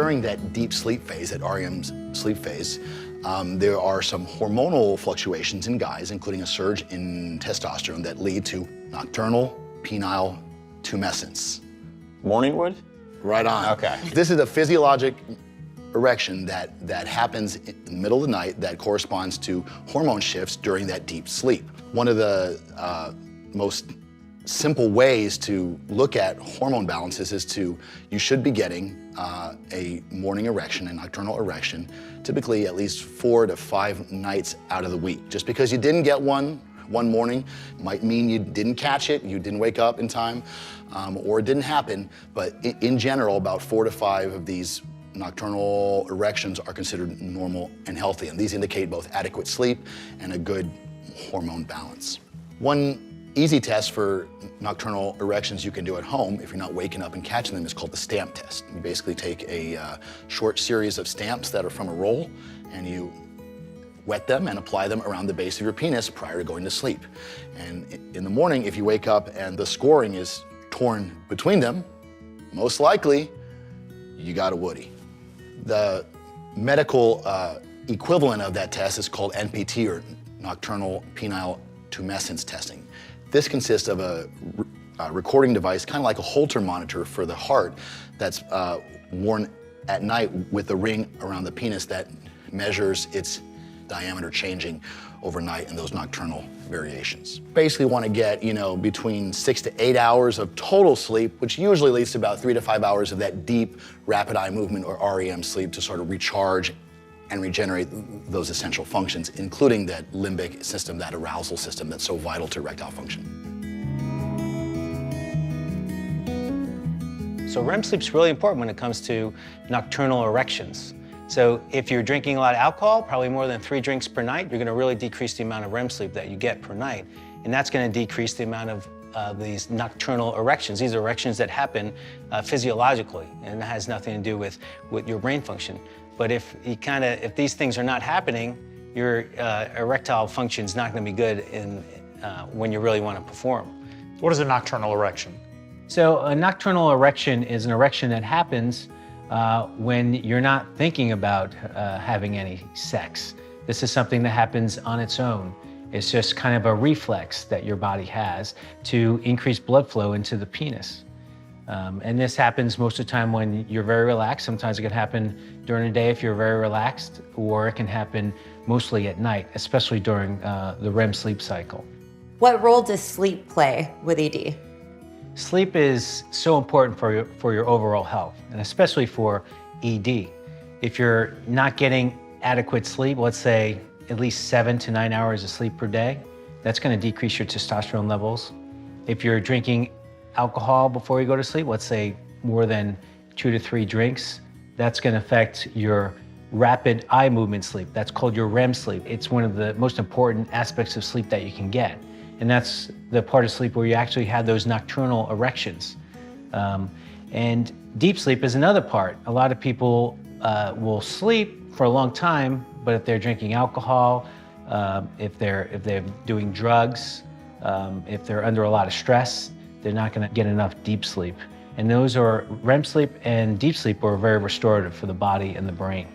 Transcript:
during that deep sleep phase, that REM sleep phase, there are some hormonal fluctuations in guys, including a surge in testosterone that lead to nocturnal penile tumescence. Morning wood? Right on. Okay. This is a physiologic erection that happens in the middle of the night that corresponds to hormone shifts during that deep sleep. One of the most simple ways to look at hormone balances is you should be getting a morning erection, a nocturnal erection, typically at least 4 to 5 nights out of the week. Just because you didn't get one morning might mean you didn't catch it, you didn't wake up in time, or it didn't happen, but in general, about 4 to 5 of these nocturnal erections are considered normal and healthy, and these indicate both adequate sleep and a good hormone balance. One easy test for nocturnal erections you can do at home if you're not waking up and catching them is called the stamp test. You basically take a short series of stamps that are from a roll and you wet them and apply them around the base of your penis prior to going to sleep. And in the morning, if you wake up and the scoring is torn between them, most likely you got a woody. The medical equivalent of that test is called NPT, or Nocturnal Penile Tumescence testing. This consists of a recording device, kind of like a Holter monitor for the heart, that's worn at night with a ring around the penis that measures its diameter changing overnight in those nocturnal variations. Basically want to get, between 6 to 8 hours of total sleep, which usually leads to about 3 to 5 hours of that deep, rapid eye movement or REM sleep to sort of recharge and regenerate those essential functions, including that limbic system, that arousal system that's so vital to erectile function. So REM sleep's really important when it comes to nocturnal erections. So if you're drinking a lot of alcohol, probably more than 3 drinks per night, you're gonna really decrease the amount of REM sleep that you get per night. And that's gonna decrease the amount of these nocturnal erections. These are erections that happen physiologically, and it has nothing to do with your brain function. But if these things are not happening, your erectile function's not gonna be good when you really wanna perform. What is a nocturnal erection? So a nocturnal erection is an erection that happens when you're not thinking about having any sex. This is something that happens on its own. It's just kind of a reflex that your body has to increase blood flow into the penis. And this happens most of the time when you're very relaxed. Sometimes it can happen during the day if you're very relaxed, or it can happen mostly at night, especially during the REM sleep cycle. What role does sleep play with ED? Sleep is so important for your overall health, and especially for ED. If you're not getting adequate sleep, let's say at least 7 to 9 hours of sleep per day, that's gonna decrease your testosterone levels. If you're drinking alcohol before you go to sleep, let's say more than 2 to 3 drinks, that's gonna affect your rapid eye movement sleep. That's called your REM sleep. It's one of the most important aspects of sleep that you can get. And that's the part of sleep where you actually have those nocturnal erections. And deep sleep is another part. A lot of people will sleep for a long time, but if they're drinking alcohol, if they're doing drugs, if they're under a lot of stress, they're not gonna get enough deep sleep. And those are REM sleep and deep sleep are very restorative for the body and the brain.